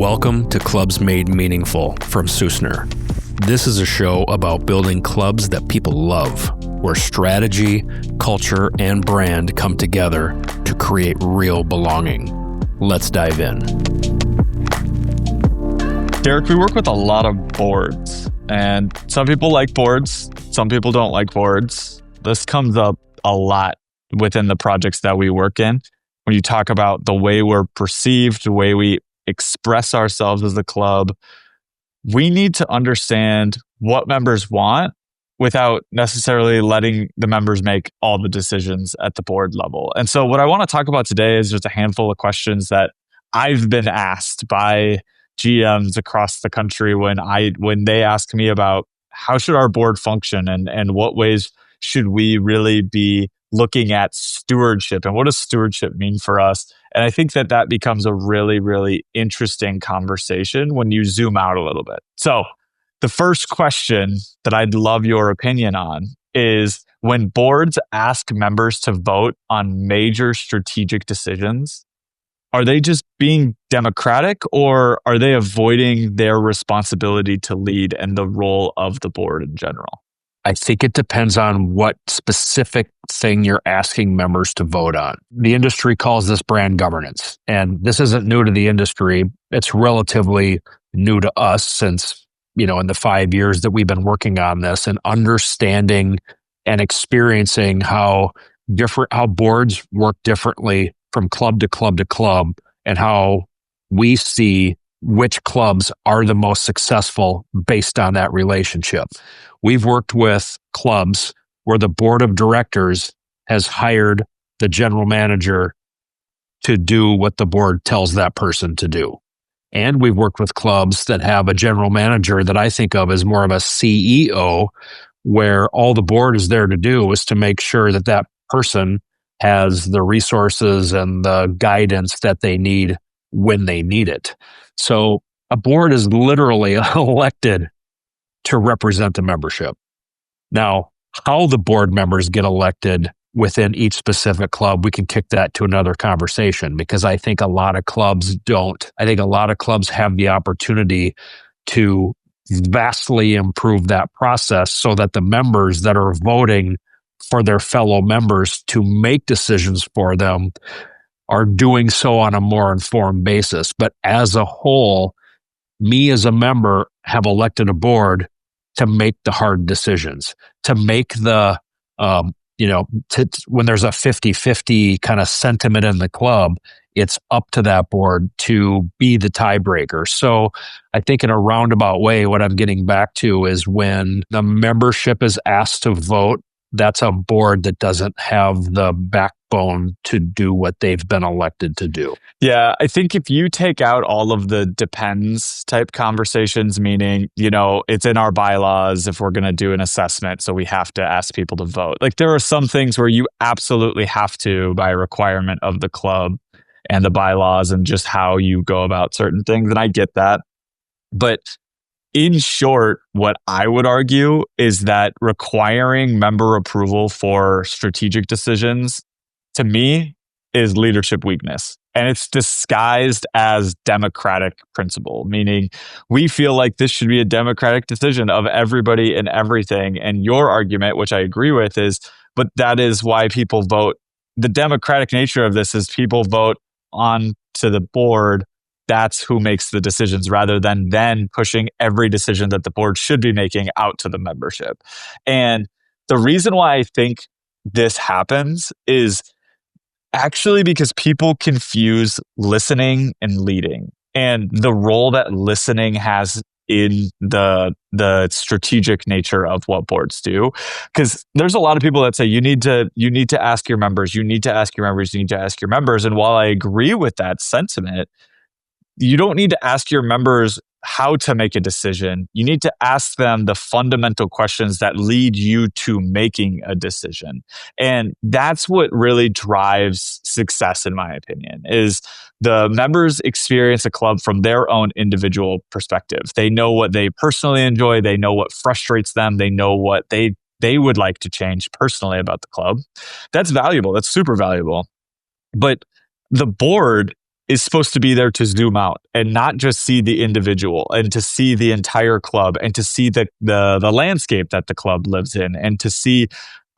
Welcome to Clubs Made Meaningful from Susner. This is a show about building clubs that people love, where strategy, culture, and brand come together to create real belonging. Let's dive in. Derek, we work with a lot of boards, and some people like boards, some people don't like boards. This comes up a lot within the projects that we work in. When you talk about the way we're perceived, the way we express ourselves as a club, we need to understand what members want without necessarily letting the members make all the decisions at the board level. And so what I want to talk about today is just a handful of questions that I've been asked by GMs across the country when they ask me about how should our board function and what ways should we really be looking at stewardship and what does stewardship mean for us? And I think that becomes a really, really interesting conversation when you zoom out a little bit. So the first question that I'd love your opinion on is when boards ask members to vote on major strategic decisions, are they just being democratic or are they avoiding their responsibility to lead and the role of the board in general? I think it depends on what specific thing you're asking members to vote on. The industry calls this brand governance, and this isn't new to the industry. It's relatively new to us since, in the 5 years that we've been working on this and understanding and experiencing how boards work differently from club to club to club and how we see which clubs are the most successful based on that relationship. We've worked with clubs where the board of directors has hired the general manager to do what the board tells that person to do. And we've worked with clubs that have a general manager that I think of as more of a CEO, where all the board is there to do is to make sure that that person has the resources and the guidance that they need when they need it. So a board is literally elected to represent the membership. Now, how the board members get elected within each specific club, we can kick that to another conversation because I think a lot of clubs don't. I think a lot of clubs have the opportunity to vastly improve that process so that the members that are voting for their fellow members to make decisions for them are doing so on a more informed basis. But as a whole, me as a member have elected a board to make the hard decisions, to make the, when there's a 50-50 kind of sentiment in the club, it's up to that board to be the tiebreaker. So I think in a roundabout way, what I'm getting back to is when the membership is asked to vote, that's a board that doesn't have the backbone to do what they've been elected to do. Yeah, I think if you take out all of the depends type conversations, meaning, it's in our bylaws if we're going to do an assessment, so we have to ask people to vote. Like there are some things where you absolutely have to by requirement of the club and the bylaws and just how you go about certain things. And I get that. But in short, what I would argue is that requiring member approval for strategic decisions, to me, is leadership weakness. And it's disguised as democratic principle, meaning we feel like this should be a democratic decision of everybody and everything. And your argument, which I agree with, is, but that is why people vote. The democratic nature of this is people vote on to the board. That's who makes the decisions rather than then pushing every decision that the board should be making out to the membership. And the reason why I think this happens is actually because people confuse listening and leading and the role that listening has in the strategic nature of what boards do. Because there's a lot of people that say you need to ask your members, you need to ask your members, you need to ask your members. And while I agree with that sentiment, you don't need to ask your members how to make a decision. You need to ask them the fundamental questions that lead you to making a decision. And that's what really drives success, in my opinion, is the members experience a club from their own individual perspective. They know what they personally enjoy. They know what frustrates them. They know what they would like to change personally about the club. That's valuable. That's super valuable. But the board is supposed to be there to zoom out and not just see the individual, and to see the entire club, and to see the landscape that the club lives in, and to see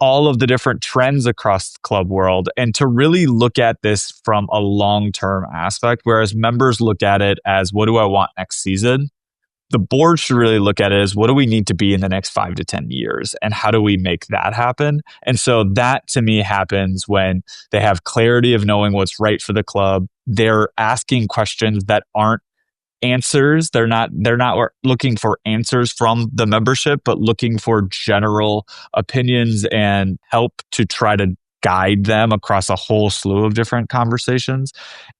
all of the different trends across the club world, and to really look at this from a long-term aspect. Whereas members look at it as, what do I want next season? The board should really look at it as, what do we need to be in the next 5 to 10 years? And how do we make that happen? And so that to me happens when they have clarity of knowing what's right for the club. They're asking questions that aren't answers. They're not looking for answers from the membership, but looking for general opinions and help to try to guide them across a whole slew of different conversations.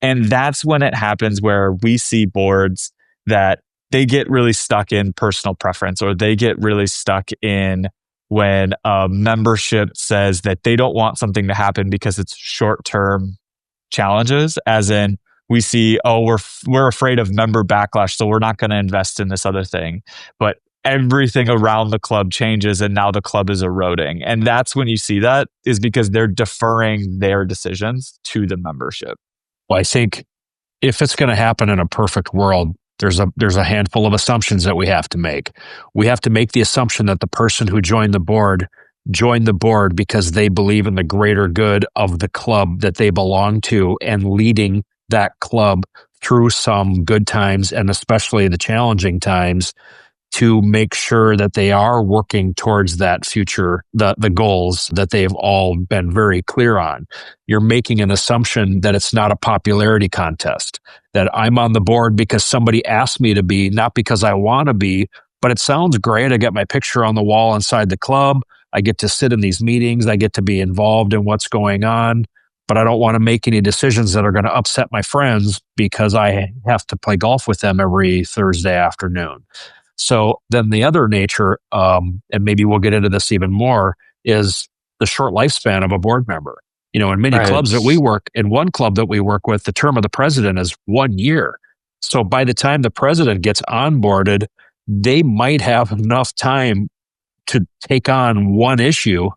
And that's when it happens where we see boards that they get really stuck in personal preference, or they get really stuck in when a membership says that they don't want something to happen because it's short-term challenges, as in, we see, oh, we're afraid of member backlash, so we're not going to invest in this other thing. But everything around the club changes, and now the club is eroding. And that's when you see that, is because they're deferring their decisions to the membership. Well, I think if it's going to happen in a perfect world, there's a handful of assumptions that we have to make. We have to make the assumption that the person who joined the board because they believe in the greater good of the club that they belong to, and leading that club through some good times, and especially the challenging times, to make sure that they are working towards that future, the goals that they've all been very clear on. You're making an assumption that it's not a popularity contest, that I'm on the board because somebody asked me to be, not because I want to be, but it sounds great. I get my picture on the wall inside the club. I get to sit in these meetings. I get to be involved in what's going on, but I don't want to make any decisions that are going to upset my friends because I have to play golf with them every Thursday afternoon. So then the other nature, and maybe we'll get into this even more, is the short lifespan of a board member. In many clubs that we work, in one club that we work with, the term of the president is 1 year. So by the time the president gets onboarded, they might have enough time to take on one issue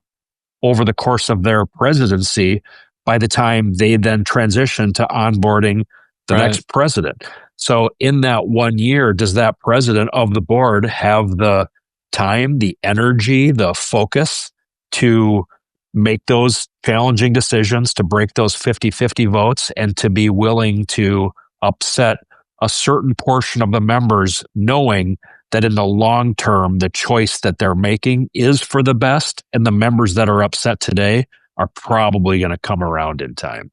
over the course of their presidency by the time they then transition to onboarding the next president. So in that 1 year, does that president of the board have the time, the energy, the focus to make those challenging decisions, to break those 50-50 votes, and to be willing to upset a certain portion of the members, knowing that in the long term, the choice that they're making is for the best, and the members that are upset today are probably going to come around in time?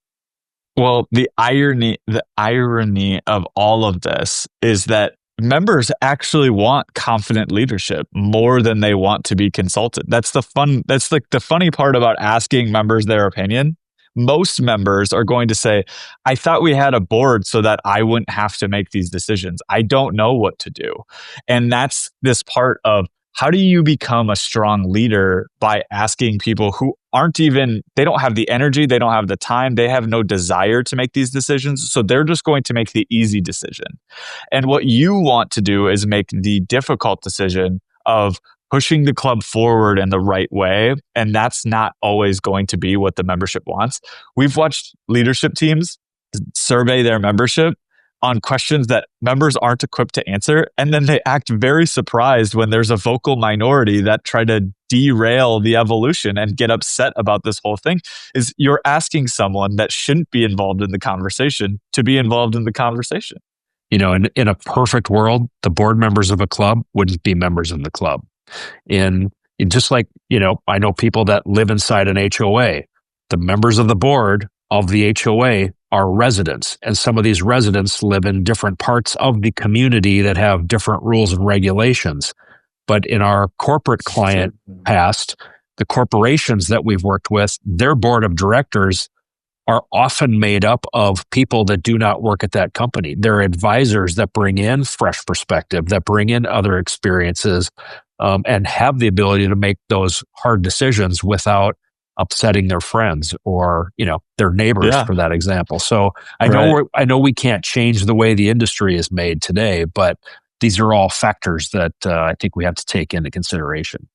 Well, the irony of all of this is that members actually want confident leadership more than they want to be consulted. That's the funny part about asking members their opinion. Most members are going to say, I thought we had a board so that I wouldn't have to make these decisions. I don't know what to do. And that's this part of, how do you become a strong leader? By asking people who they don't have the energy, they don't have the time, they have no desire to make these decisions. So they're just going to make the easy decision. And what you want to do is make the difficult decision of pushing the club forward in the right way. And that's not always going to be what the membership wants. We've watched leadership teams survey their membership on questions that members aren't equipped to answer. And then they act very surprised when there's a vocal minority that try to derail the evolution and get upset about this whole thing. Is you're asking someone that shouldn't be involved in the conversation to be involved in the conversation. In a perfect world, the board members of a club wouldn't be members of the club. And just like, I know people that live inside an HOA, the members of the board of the HOA are residents. And some of these residents live in different parts of the community that have different rules and regulations. But in our corporate client past, the corporations that we've worked with, their board of directors are often made up of people that do not work at that company. They're advisors that bring in fresh perspective, that bring in other experiences, and have the ability to make those hard decisions without upsetting their friends or, their neighbors, for that example. So I know we can't change the way the industry is made today, but these are all factors that I think we have to take into consideration.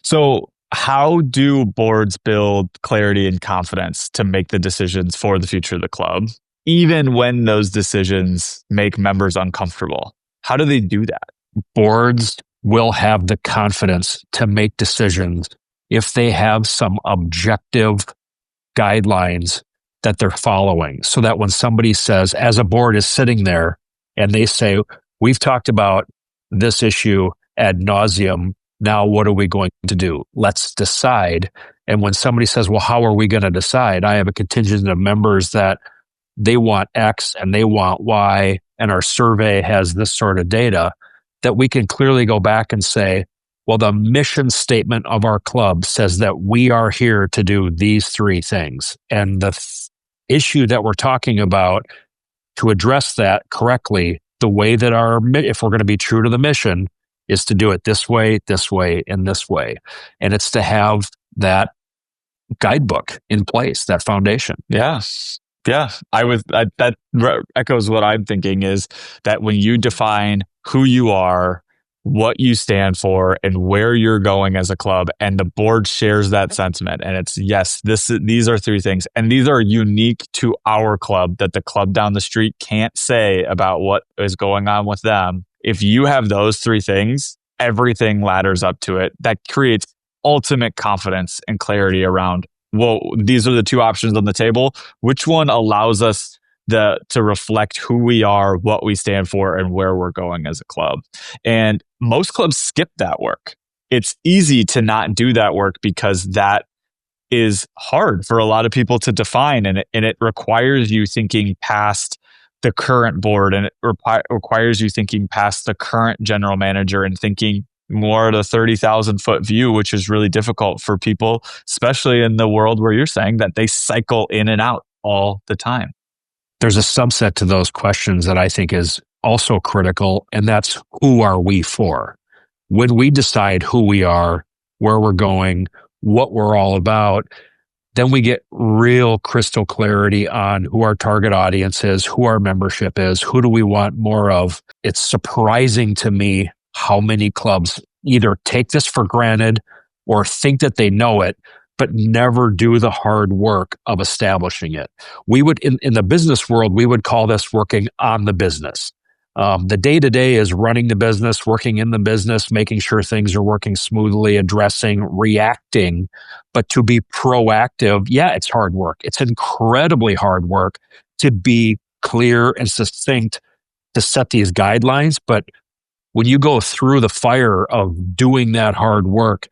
So how do boards build clarity and confidence to make the decisions for the future of the club? even when those decisions make members uncomfortable. How do they do that? Boards will have the confidence to make decisions if they have some objective guidelines that they're following, so that when somebody says, as a board is sitting there and they say, we've talked about this issue ad nauseum, now what are we going to do? Let's decide. And when somebody says, well, how are we going to decide? I have a contingent of members that they want X and they want Y, and our survey has this sort of data, that we can clearly go back and say, well, the mission statement of our club says that we are here to do these three things. And the issue that we're talking about, to address that correctly, the way that if we're going to be true to the mission, is to do it this way, and this way. And it's to have that guidebook in place, that foundation. Yeah. That echoes what I'm thinking, is that when you define who you are, what you stand for, and where you're going as a club, and the board shares that sentiment, and it's, yes, these are three things, and these are unique to our club that the club down the street can't say about what is going on with them. If you have those three things, everything ladders up to it. That creates ultimate confidence and clarity around, well, these are the two options on the table. Which one allows us to reflect who we are, what we stand for, and where we're going as a club? And most clubs skip that work. It's easy to not do that work because that is hard for a lot of people to define, and it requires you thinking past the current board, and it requires you thinking past the current general manager and thinking more at a 30,000 foot view, which is really difficult for people, especially in the world where you're saying that they cycle in and out all the time. There's a subset to those questions that I think is also critical, and that's, who are we for? When we decide who we are, where we're going, what we're all about, then we get real crystal clarity on who our target audience is, who our membership is, who do we want more of. It's surprising to me how many clubs either take this for granted or think that they know it, but never do the hard work of establishing it. We would, in the business world, we would call this working on the business. The day-to-day is running the business, working in the business, making sure things are working smoothly, addressing, reacting. But to be proactive, yeah, it's hard work. It's incredibly hard work to be clear and succinct, to set these guidelines. But when you go through the fire of doing that hard work,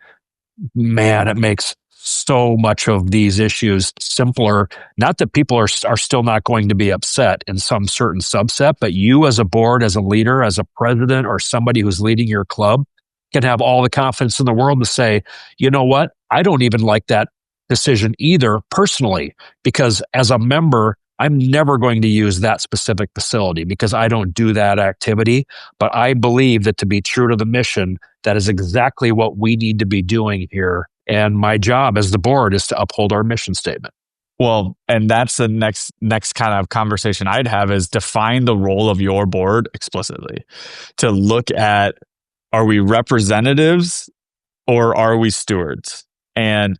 man, it makes so much of these issues simpler. Not that people are still not going to be upset in some certain subset, but you as a board, as a leader, as a president, or somebody who's leading your club can have all the confidence in the world to say, you know what? I don't even like that decision either personally, because as a member, I'm never going to use that specific facility because I don't do that activity. But I believe that to be true to the mission, that is exactly what we need to be doing here. And my job as the board is to uphold our mission statement. Well, and that's the next kind of conversation I'd have, is define the role of your board explicitly. To look at, are we representatives or are we stewards? And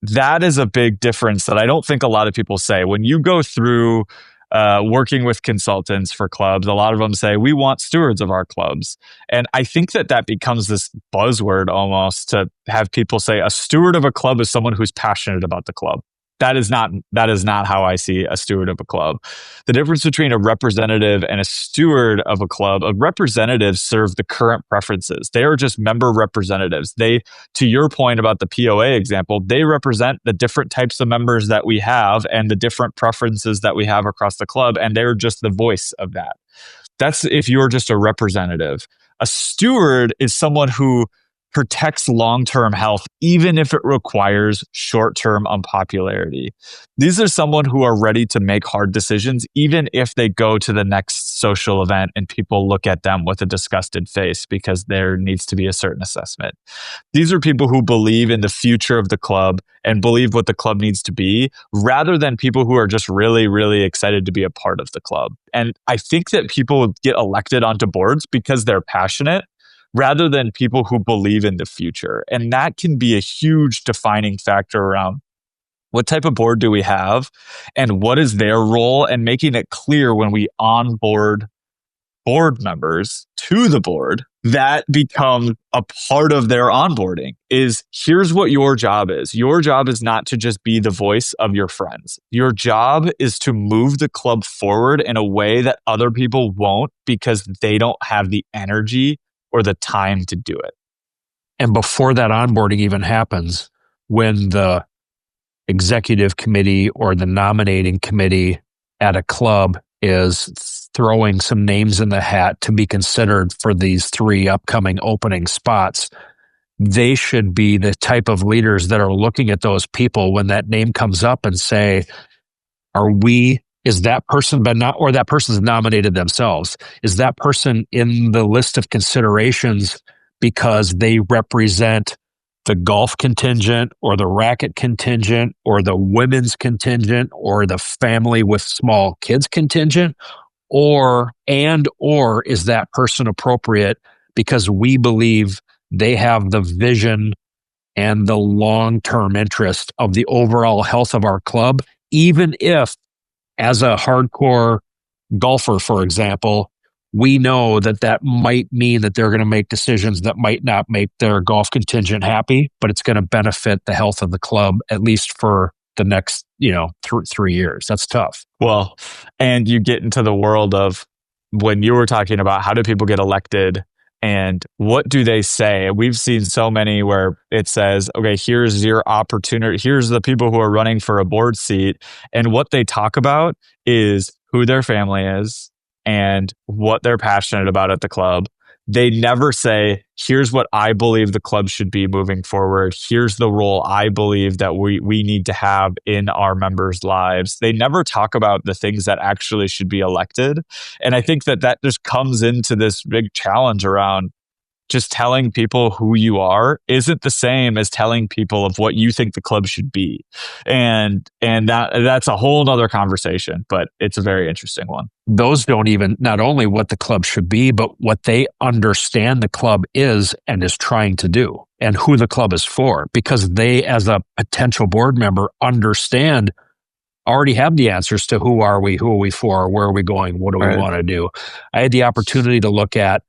that is a big difference that I don't think a lot of people say. When you go through working with consultants for clubs, a lot of them say, we want stewards of our clubs. And I think that becomes this buzzword almost, to have people say a steward of a club is someone who's passionate about the club. That is not how I see a steward of a club. The difference between a representative and a steward of a club, a representative serve the current preferences. They are just member representatives. They, to your point about the POA example, they represent the different types of members that we have and the different preferences that we have across the club, and they're just the voice of that. That's if you're just a representative. A steward is someone who protects long-term health, even if it requires short-term unpopularity. These are someone who are ready to make hard decisions, even if they go to the next social event and people look at them with a disgusted face because there needs to be a certain assessment. These are people who believe in the future of the club and believe what the club needs to be, rather than people who are just really, really excited to be a part of the club. And I think that people get elected onto boards because they're passionate, rather than people who believe in the future. And that can be a huge defining factor around What type of board do we have? And what is their role? And making it clear when we onboard board members to the board, that becomes a part of their onboarding is here's what your job is. Your job is not to just be the voice of your friends. Your job is to move the club forward in a way that other people won't because they don't have the energy or the time to do it. And before that onboarding even happens, when the executive committee or the nominating committee at a club is throwing some names in the hat to be considered for these 3 upcoming opening spots, they should be the type of leaders that are looking at those people when that name comes up and say, is that person or that person's nominated themselves? Is that person in the list of considerations because they represent the golf contingent or the racket contingent or the women's contingent or the family with small kids contingent? Or is that person appropriate because we believe they have the vision and the long-term interest of the overall health of our club, even if, as a hardcore golfer, for example, we know that might mean that they're going to make decisions that might not make their golf contingent happy, but it's going to benefit the health of the club, at least for the next, 3 years. That's tough. Well, and you get into the world of when you were talking about how do people get elected and what do they say? We've seen so many where it says, okay, here's your opportunity. Here's the people who are running for a board seat. And what they talk about is who their family is and what they're passionate about at the club. They never say, here's what I believe the club should be moving forward. Here's the role I believe that we need to have in our members' lives. They never talk about the things that actually should be elected. And I think that just comes into this big challenge around just telling people who you are isn't the same as telling people of what you think the club should be. And that's a whole nother conversation, but it's a very interesting one. Those don't even, not only what the club should be, but what they understand the club is and is trying to do and who the club is for, because they, as a potential board member, already have the answers to who are we for, where are we going, what do we want to do. I had the opportunity to look at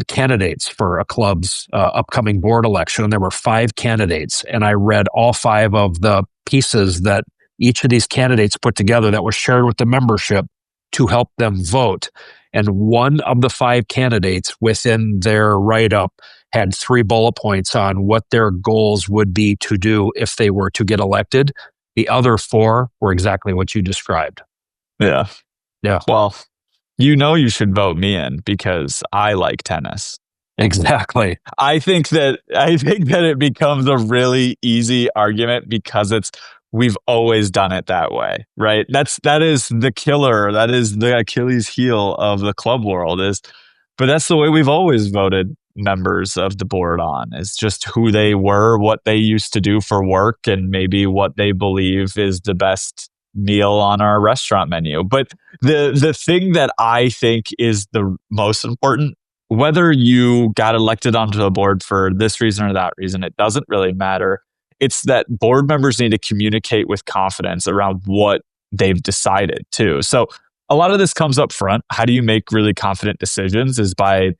candidates for a club's upcoming board election. And there were 5 candidates, and I read all 5 of the pieces that each of these candidates put together that was shared with the membership to help them vote. And one of the 5 candidates within their write-up had 3 bullet points on what their goals would be to do if they were to get elected. The other 4 were exactly what you described. Yeah. Well, you should vote me in because I like tennis. Exactly. I think that it becomes a really easy argument because we've always done it that way, right? That is the killer. That is the Achilles heel of the club world but that's the way we've always voted members of the board on, is just who they were, what they used to do for work, and maybe what they believe is the best meal on our restaurant menu. But the thing that I think is the most important, whether you got elected onto the board for this reason or that reason, it doesn't really matter. It's that board members need to communicate with confidence around what they've decided too. So a lot of this comes up front. How do you make really confident decisions is by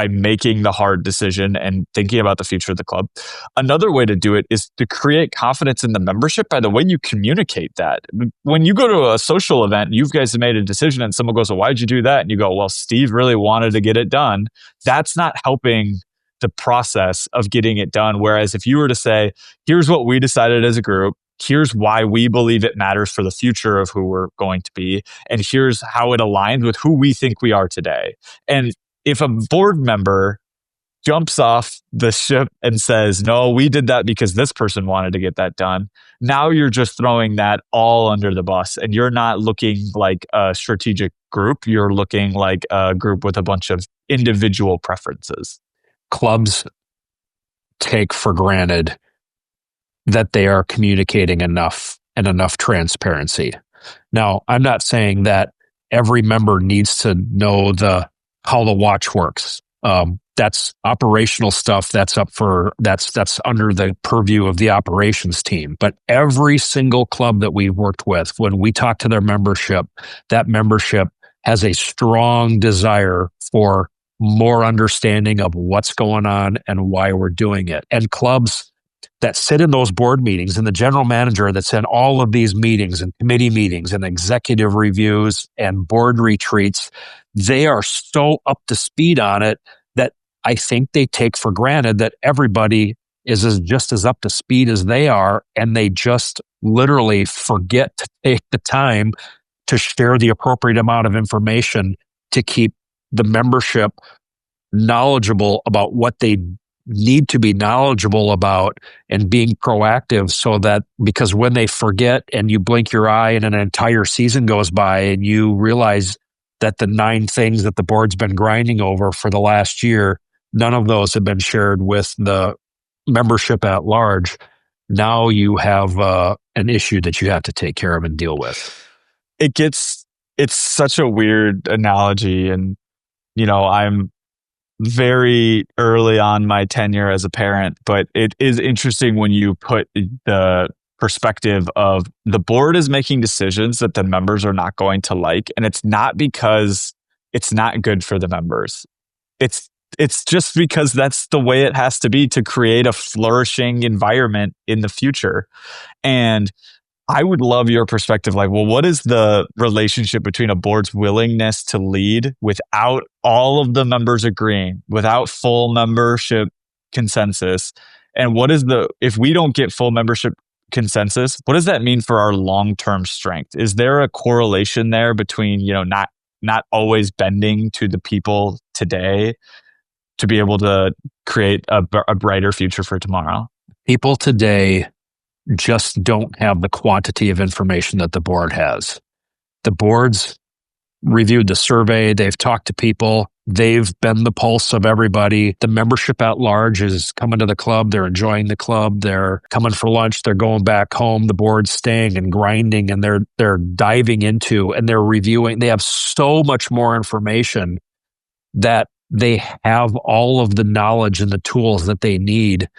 making the hard decision and thinking about the future of the club. Another way to do it is to create confidence in the membership by the way you communicate that. When you go to a social event, you guys have made a decision and someone goes, well, why'd you do that? And you go, well, Steve really wanted to get it done. That's not helping the process of getting it done. Whereas if you were to say, here's what we decided as a group, here's why we believe it matters for the future of who we're going to be, and here's how it aligns with who we think we are today. And if a board member jumps off the ship and says, no, we did that because this person wanted to get that done, now you're just throwing that all under the bus, and you're not looking like a strategic group. You're looking like a group with a bunch of individual preferences. Clubs take for granted that they are communicating enough and enough transparency. Now, I'm not saying that every member needs to know how the watch works That's operational stuff. That's under the purview of the operations team. But every single club that we've worked with, when we talk to their membership, that membership has a strong desire for more understanding of what's going on and why we're doing it. And clubs that sit in those board meetings and the general manager that's in all of these meetings and committee meetings and executive reviews and board retreats, they are so up to speed on it that I think they take for granted that everybody is just as up to speed as they are, and they just literally forget to take the time to share the appropriate amount of information to keep the membership knowledgeable about what they need to be knowledgeable about and being proactive, so that, because when they forget and you blink your eye and an entire season goes by and you realize that the 9 things that the board's been grinding over for the last year, none of those have been shared with the membership at large. Now you have an issue that you have to take care of and deal with. It's such a weird analogy. And, I'm very early on my tenure as a parent, but it is interesting when you put the perspective of the board is making decisions that the members are not going to like. And it's not because it's not good for the members. It's just because that's the way it has to be to create a flourishing environment in the future. And I would love your perspective. Like, well, what is the relationship between a board's willingness to lead without all of the members agreeing, without full membership consensus? And if we don't get full membership consensus, what does that mean for our long-term strength? Is there a correlation there between, not always bending to the people today to be able to create a brighter future for tomorrow? People today just don't have the quantity of information that the board has. The board's reviewed the survey. They've talked to people. They've been the pulse of everybody. The membership at large is coming to the club. They're enjoying the club. They're coming for lunch. They're going back home. The board's staying and grinding, and they're diving into and they're reviewing. They have so much more information that they have all of the knowledge and the tools that they need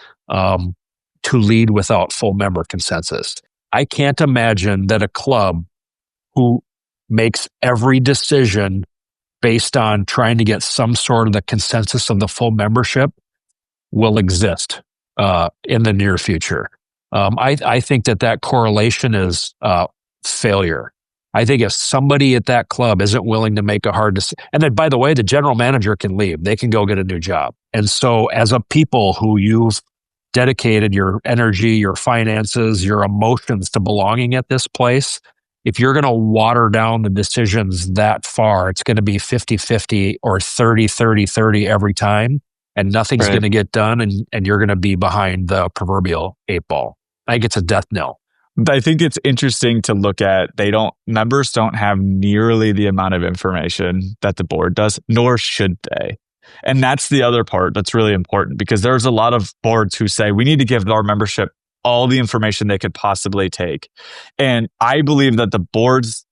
to lead without full member consensus. I can't imagine that a club who makes every decision based on trying to get some sort of the consensus of the full membership will exist in the near future. I think that correlation is failure. I think if somebody at that club isn't willing to make a hard decision, and then, by the way, the general manager can leave. They can go get a new job. And so as a people who you've dedicated your energy, your finances, your emotions to belonging at this place, if you're going to water down the decisions that far, it's going to be 50-50 or 30-30-30 every time, and nothing's going to get done, and you're going to be behind the proverbial 8 ball. I think it's a death knell. I think it's interesting to look at. Members don't have nearly the amount of information that the board does, nor should they. And that's the other part that's really important, because there's a lot of boards who say we need to give our membership all the information they could possibly take. And I believe that the board's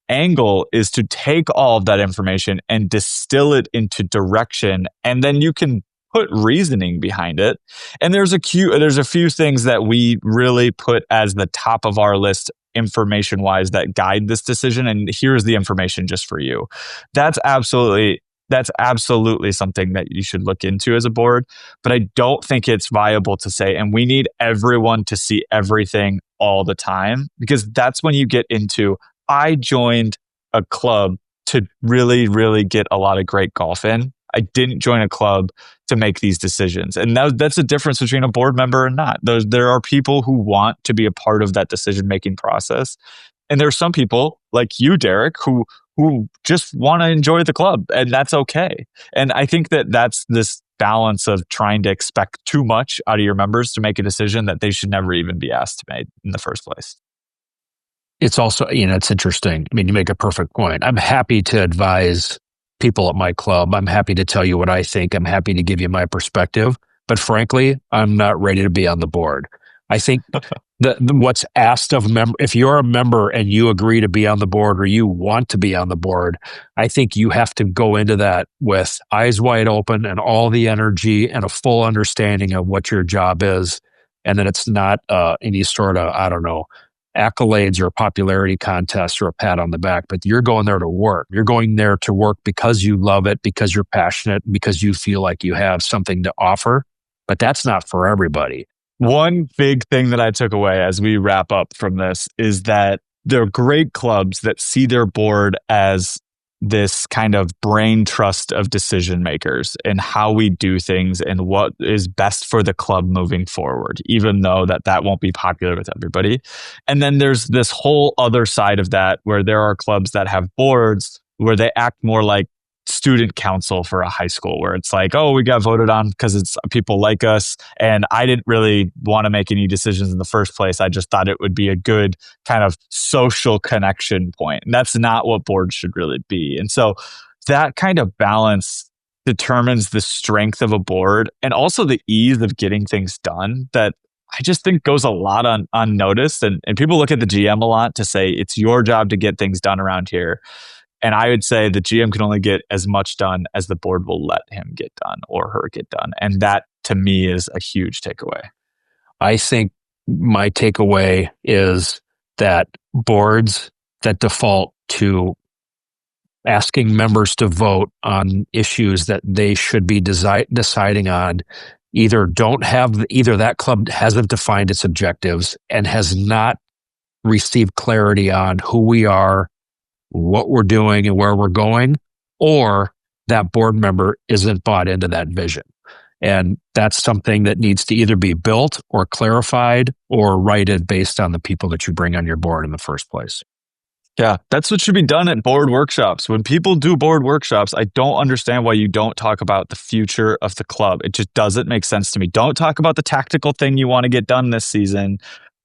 angle is to take all of that information and distill it into direction, and then you can put reasoning behind it. And there's a few things that we really put as the top of our list information-wise that guide this decision, and here's the information just for you. That's absolutely something that you should look into as a board. But I don't think it's viable to say, and we need everyone to see everything all the time, because that's when you get into, I joined a club to really, really get a lot of great golf in. I didn't join a club to make these decisions. And that's the difference between a board member and not. There are people who want to be a part of that decision-making process. And there are some people like you, Derek, who just want to enjoy the club, and that's okay. And I think that's this balance of trying to expect too much out of your members to make a decision that they should never even be asked to make in the first place. It's also, it's interesting. I mean, you make a perfect point. I'm happy to advise people at my club. I'm happy to tell you what I think. I'm happy to give you my perspective. But frankly, I'm not ready to be on the board. I think what's asked of if you're a member and you agree to be on the board or you want to be on the board, I think you have to go into that with eyes wide open and all the energy and a full understanding of what your job is. And then it's not any sort of, I don't know, accolades or a popularity contest or a pat on the back, but you're going there to work. You're going there to work because you love it, because you're passionate, because you feel like you have something to offer. But that's not for everybody. One big thing that I took away as we wrap up from this is that there are great clubs that see their board as this kind of brain trust of decision makers and how we do things and what is best for the club moving forward, even though that won't be popular with everybody. And then there's this whole other side of that where there are clubs that have boards where they act more like student council for a high school, where it's like, oh, we got voted on because it's people like us, and I didn't really want to make any decisions in the first place. I just thought it would be a good kind of social connection point. And that's not what boards should really be. And so that kind of balance determines the strength of a board and also the ease of getting things done that I just think goes a lot unnoticed. And people look at the GM a lot to say it's your job to get things done around here. And I would say the GM can only get as much done as the board will let him get done or her get done. And that, to me, is a huge takeaway. I think my takeaway is that boards that default to asking members to vote on issues that they should be deciding on either that club hasn't defined its objectives and has not received clarity on who we are, what we're doing and where we're going, or that board member isn't bought into that vision. And that's something that needs to either be built or clarified or righted based on the people that you bring on your board in the first place. Yeah, that's what should be done at board workshops. When people do board workshops, I don't understand why you don't talk about the future of the club. It just doesn't make sense to me. Don't talk about the tactical thing you want to get done this season.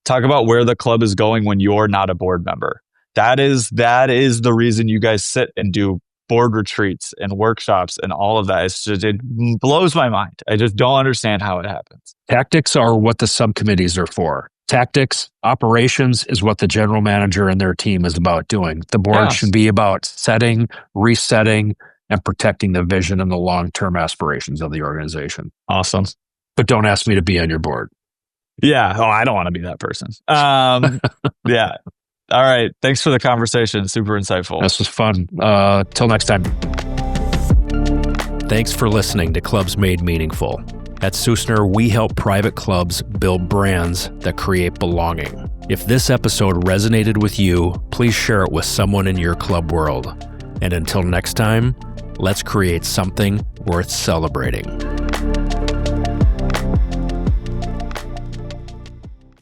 Talk about where the club is going when you're not a board member. That is the reason you guys sit and do board retreats and workshops and all of that. It blows my mind. I just don't understand how it happens. Tactics are what the subcommittees are for. Tactics, operations is what the general manager and their team is about doing. The board should be about setting, resetting, and protecting the vision and the long-term aspirations of the organization. Awesome. But don't ask me to be on your board. Yeah. Oh, I don't want to be that person. Yeah. All right. Thanks for the conversation. Super insightful. This was fun. Till next time. Thanks for listening to Clubs Made Meaningful. At Susner, we help private clubs build brands that create belonging. If this episode resonated with you, please share it with someone in your club world. And until next time, let's create something worth celebrating.